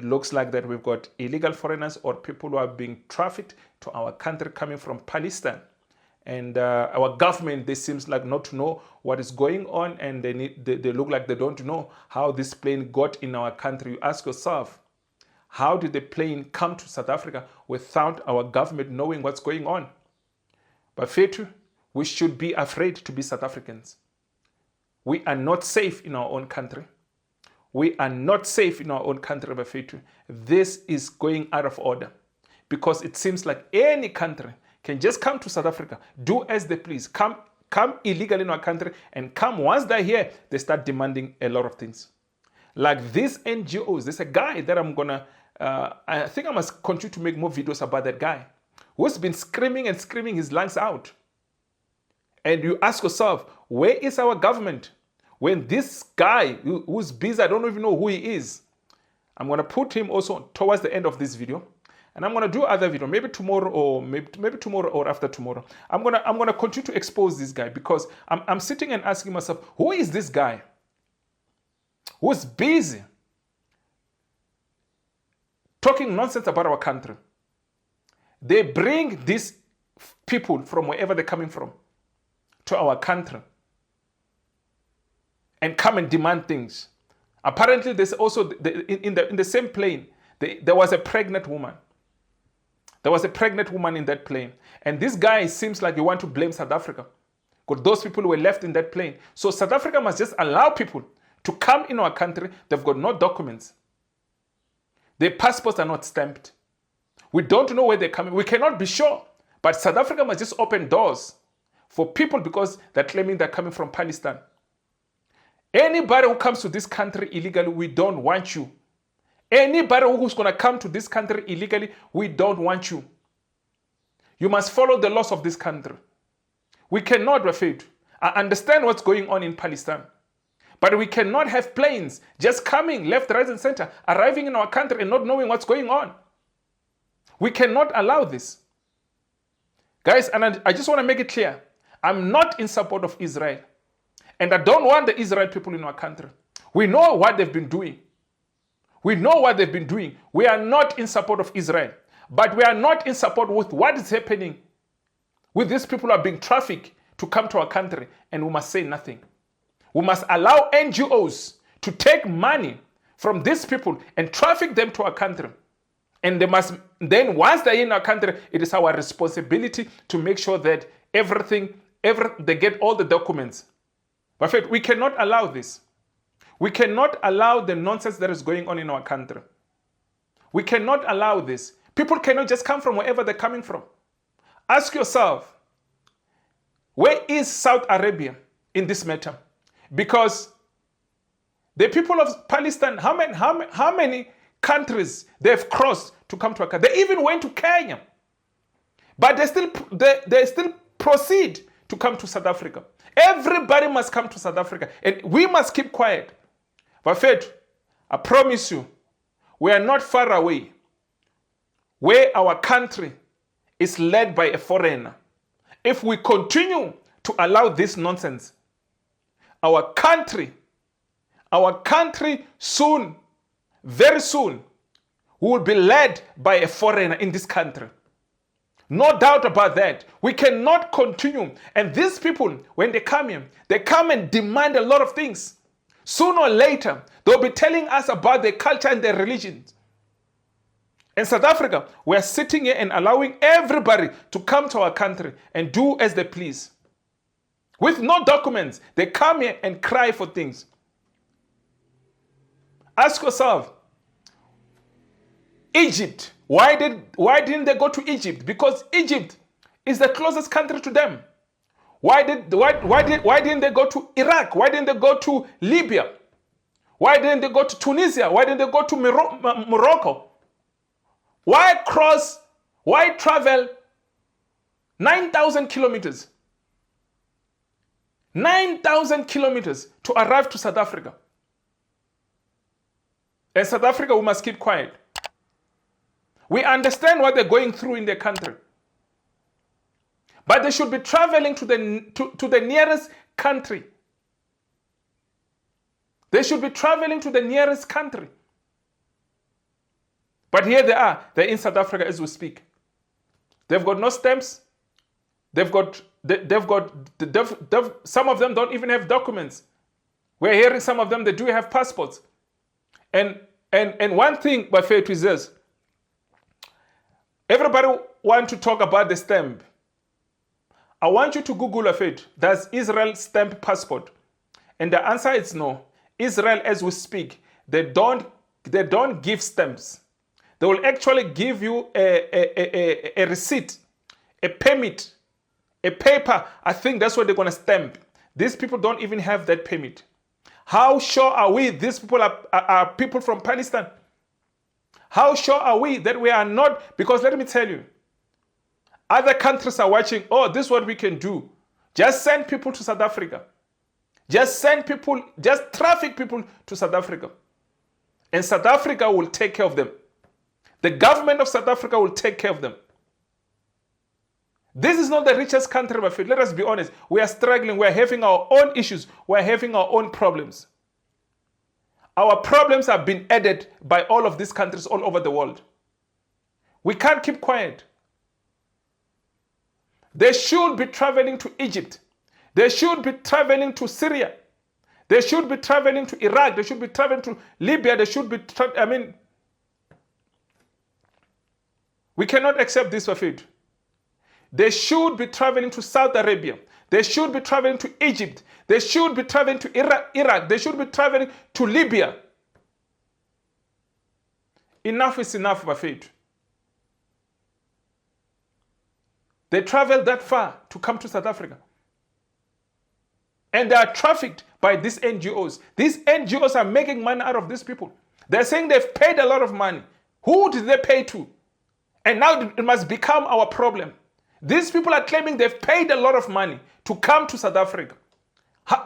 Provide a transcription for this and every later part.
it looks like that we've got illegal foreigners or people who are being trafficked to our country coming from Palestine. And our government, they seems like not to know what is going on, and they look like they don't know how this plane got in our country. You ask yourself, how did the plane come to South Africa without our government knowing what's going on? But Fetu, we should be afraid to be South Africans. We are not safe in our own country. We are not safe in our own country, Bafetu. This is going out of order because it seems like any country can just come to South Africa, do as they please, come illegally in our country, and come once they're here, they start demanding a lot of things. Like these NGOs, there's a guy that I think I must continue to make more videos about that guy who's been screaming and screaming his lungs out. And you ask yourself, where is our government? When this guy who's busy, I don't even know who he is. I'm going to put him also towards the end of this video. And I'm going to do other video, maybe tomorrow or maybe tomorrow or after tomorrow. I'm going to continue to expose this guy because I'm sitting and asking myself, who is this guy who's busy talking nonsense about our country? They bring these people from wherever they're coming from to our country and come and demand things. Apparently, there's also in the same plane, there was a pregnant woman. There was a pregnant woman in that plane. And this guy seems like you want to blame South Africa because those people were left in that plane. So South Africa must just allow people to come in our country. They've got no documents. Their passports are not stamped. We don't know where they're coming. We cannot be sure. But South Africa must just open doors for people because they're claiming they're coming from Palestine. Anybody who comes to this country illegally, we don't want you. Anybody who's going to come to this country illegally, we don't want you. You must follow the laws of this country. We cannot refute. I understand what's going on in Palestine. But we cannot have planes just coming left, right, and center, arriving in our country and not knowing what's going on. We cannot allow this. Guys, and I just want to make it clear, I'm not in support of Israel. And I don't want the Israel people in our country. We know what they've been doing. We know what they've been doing. We are not in support of Israel. But we are not in support with what is happening with these people who are being trafficked to come to our country. And we must say nothing. We must allow NGOs to take money from these people and traffic them to our country. And they must, then once they're in our country, it is our responsibility to make sure that they get all the documents. But we cannot allow this. We cannot allow the nonsense that is going on in our country. We cannot allow this. People cannot just come from wherever they're coming from. Ask yourself, where is Saudi Arabia in this matter? Because the people of Palestine, how many countries they've crossed to come to our country? They even went to Kenya. But they still proceed to come to South Africa. Everybody must come to South Africa. And we must keep quiet. But Fed, I promise you, we are not far away where our country is led by a foreigner. If we continue to allow this nonsense, our country soon, very soon, will be led by a foreigner in this country. No doubt about that. We cannot continue. And these people, when they come in, they come and demand a lot of things. Sooner or later, they'll be telling us about their culture and their religion. In South Africa, we are sitting here and allowing everybody to come to our country and do as they please. With no documents, they come here and cry for things. Ask yourself, Egypt, why didn't they go to Egypt? Because Egypt is the closest country to them. Why didn't they go to Iraq? Why didn't they go to Libya? Why didn't they go to Tunisia? Why didn't they go to Morocco? Why travel 9,000 kilometers? 9,000 kilometers to arrive to South Africa. And South Africa, we must keep quiet. We understand what they're going through in their country. But they should be traveling to the nearest country. They should be traveling to the nearest country. But here they are. They're in South Africa as we speak. They've got no stamps. Some of them don't even have documents. We're hearing some of them, they do have passports. And one thing, Bafethu, is this. Everybody want to talk about the stamp. I want you to Google Bafethu. Does Israel stamp passport? And the answer is no. Israel, as we speak, they don't give stamps. They will actually give you a receipt, a permit, a paper. I think that's what they're going to stamp. These people don't even have that permit. How sure are we these people are people from Palestine? How sure are we that we are not? Because let me tell you, other countries are watching. Oh, this is what we can do. Just send people to South Africa. Just send people, just traffic people to South Africa. And South Africa will take care of them. The government of South Africa will take care of them. This is not the richest country, my friend. Let us be honest. We are struggling. We are having our own issues. We are having our own problems. Our problems have been added by all of these countries all over the world. We can't keep quiet. They should be traveling to Egypt. They should be traveling to Syria. They should be traveling to Iraq. They should be traveling to Libya. They should be, we cannot accept this, Bafethu. They should be traveling to Saudi Arabia. They should be traveling to Egypt. They should be traveling to Iraq. They should be traveling to Libya. Enough is enough, Bafethu. They travel that far to come to South Africa. And they are trafficked by these NGOs. These NGOs are making money out of these people. They're saying they've paid a lot of money. Who did they pay to? And now it must become our problem. These people are claiming they've paid a lot of money to come to South Africa.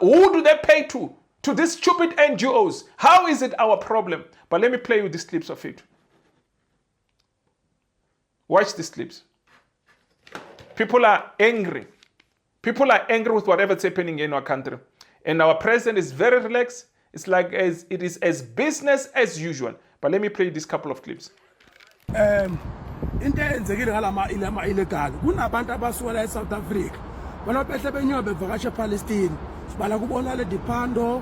Who do they pay to? To these stupid NGOs. How is it our problem? But let me play you these clips of it. Watch these clips. People are angry. People are angry with whatever's happening in our country. And our president is very relaxed. It's like it is as business as usual. But let me play this couple of clips. Into eyenzekile ngalama illegal kunabantu abasuka la eSouth Africa banophehle benyobe bevakasha ePalestine sibala kubona le dipando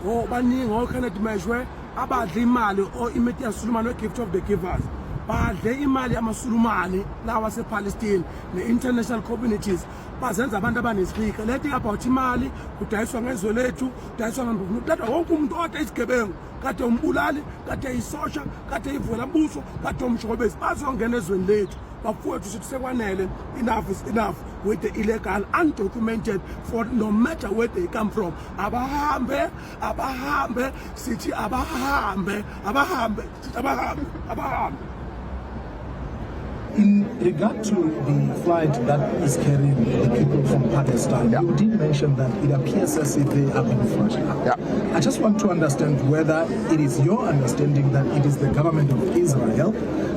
baningi oKenneth Meshwe abadla imali imithi yaSulumane gift of the givers badle imali yamaSulumane lawa sePalestine ne-international communities bazenza abantu abanesifika lethi about imali kudayiswa ngezwe lethu kudayiswa ngambuku kodwa wonke umuntu othi isigebengu kade umbulali kade isosha kade ivela mbuso kade umshobezi bazongena ezweni lethu bafowethu sithi sekwanele enough is enough with the illegal undocumented for no matter where they come from abahambe sithi abahambe In regard to the flight that is carrying the people from Palestine, you did mention that it appears as if they are being flushed out. Yeah. I just want to understand whether it is your understanding that it is the government of Israel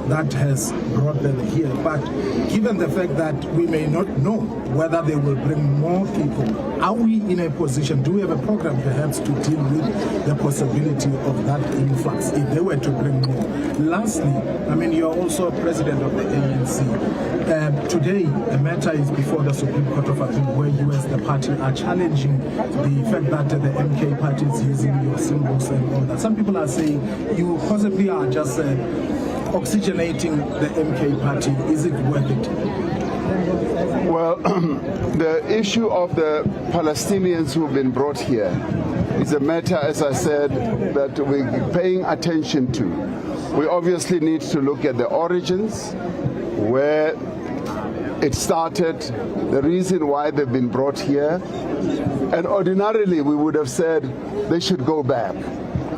that has brought them here. But given the fact that we may not know whether they will bring more people, are we in a position, do we have a program perhaps to deal with the possibility of that influx if they were to bring more? Lastly, I mean, you're also president of the ANC. Today, a matter is before the Supreme Court of Appeal where you as the party are challenging the fact that the MK party is using your symbols and all that. Some people are saying you possibly are just oxygenating the MK party. Is it worth it? Well, the issue of the Palestinians who've been brought here is a matter, as I said, that we're paying attention to. We obviously need to look at the origins, where it started, the reason why they've been brought here. And ordinarily we would have said they should go back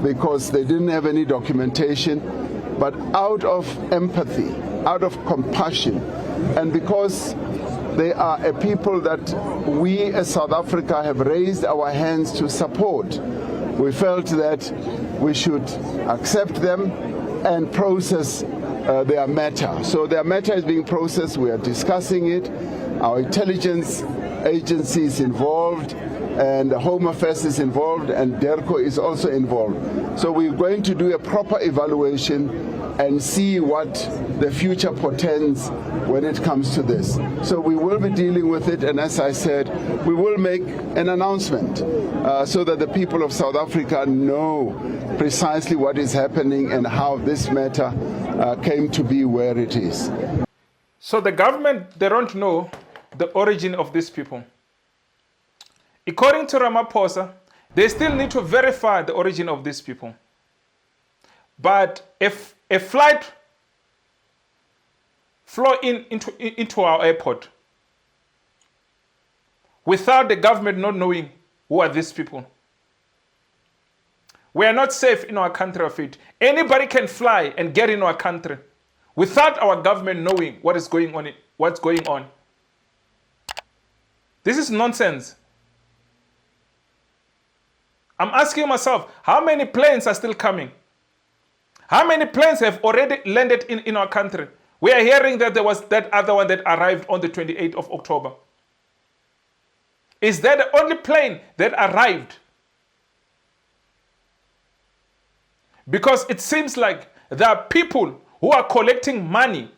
because they didn't have any documentation. But out of empathy, out of compassion, and because they are a people that we as South Africa have raised our hands to support, we felt that we should accept them and process their matter. So their matter is being processed. We are discussing it. Our intelligence agency is involved, and the Home Affairs is involved, and DERCO is also involved. So we're going to do a proper evaluation and see what the future portends when it comes to this. So we will be dealing with it, and as I said, we will make an announcement so that the people of South Africa know precisely what is happening and how this matter came to be where it is. So the government, they don't know the origin of these people. According to Ramaphosa, they still need to verify the origin of these people. But if a flight flew into our airport without the government not knowing who are these people, we are not safe in our country of it. Anybody can fly and get in our country without our government knowing what is going on, what's going on. This is nonsense. I'm asking myself, how many planes are still coming? How many planes have already landed in our country? We are hearing that there was that other one that arrived on the 28th of October. Is that the only plane that arrived? Because it seems like there are people who are collecting money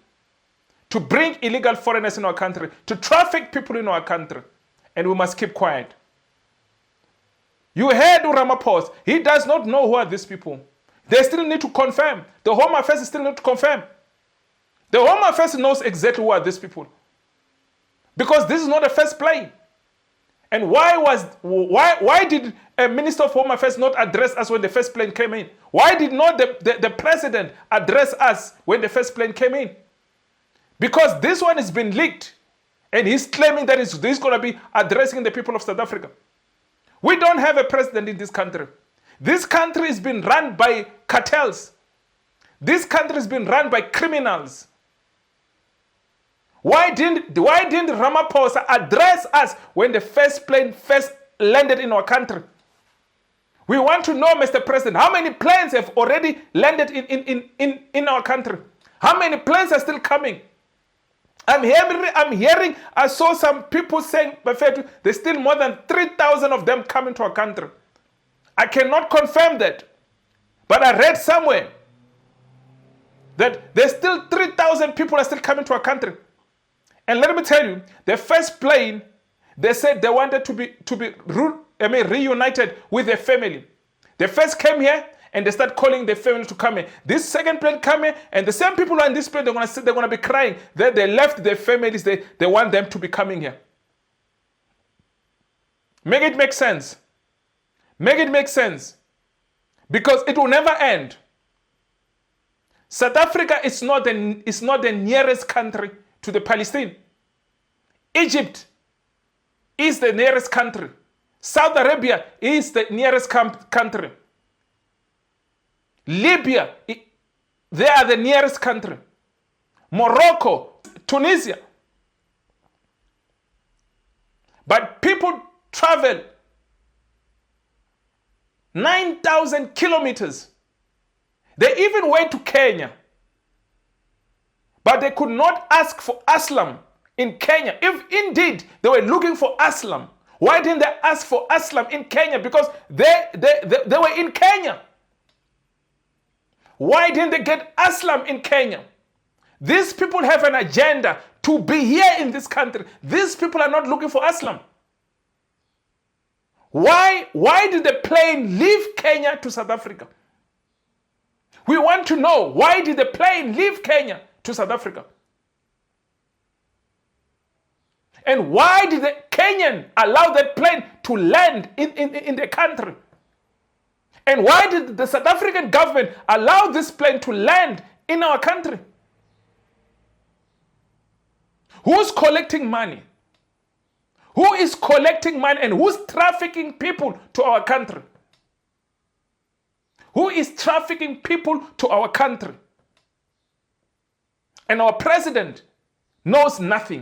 to bring illegal foreigners in our country, to traffic people in our country, and we must keep quiet. You heard Ramaphosa. He does not know who are these people. They still need to confirm. The Home Affairs still need to confirm. The Home Affairs knows exactly who are these people. Because this is not the first plane. And why did a Minister of Home Affairs not address us when the first plane came in? Why did not the President address us when the first plane came in? Because this one has been leaked. And he's claiming that he's going to be addressing the people of South Africa. We don't have a president in this country. This country has been run by cartels. This country has been run by criminals. Why didn't Ramaphosa address us when the first plane first landed in our country? We want to know, Mr. President, how many planes have already landed in our country? How many planes are still coming? I'm hearing, I saw some people saying, there's still more than 3,000 of them coming to our country. I cannot confirm that. But I read somewhere that there's still 3,000 people are still coming to our country. And let me tell you, the first plane, they said they wanted to be reunited with their family. They first came here and they start calling their family to come here. This second plane come here, and the same people on this plane, they're going to be crying that they left their families. They want them to be coming here. Make it make sense. Make it make sense. Because it will never end. South Africa is not the nearest country to the Palestinians. Egypt is the nearest country. Saudi Arabia is the nearest country. Libya, they are the nearest country. Morocco, Tunisia. But people travel 9,000 kilometers. They even went to Kenya. But they could not ask for asylum in Kenya. If indeed they were looking for asylum, why didn't they ask for asylum in Kenya? Because they were in Kenya. Why didn't they get asylum in Kenya? These people have an agenda to be here in this country. These people are not looking for asylum. Why did the plane leave Kenya to South Africa? We want to know, why did the plane leave Kenya to South Africa? And why did the Kenyan allow that plane to land in the country? And why did the South African government allow this plane to land in our country? Who's collecting money? Who is collecting money and who's trafficking people to our country? Who is trafficking people to our country? And our president knows nothing.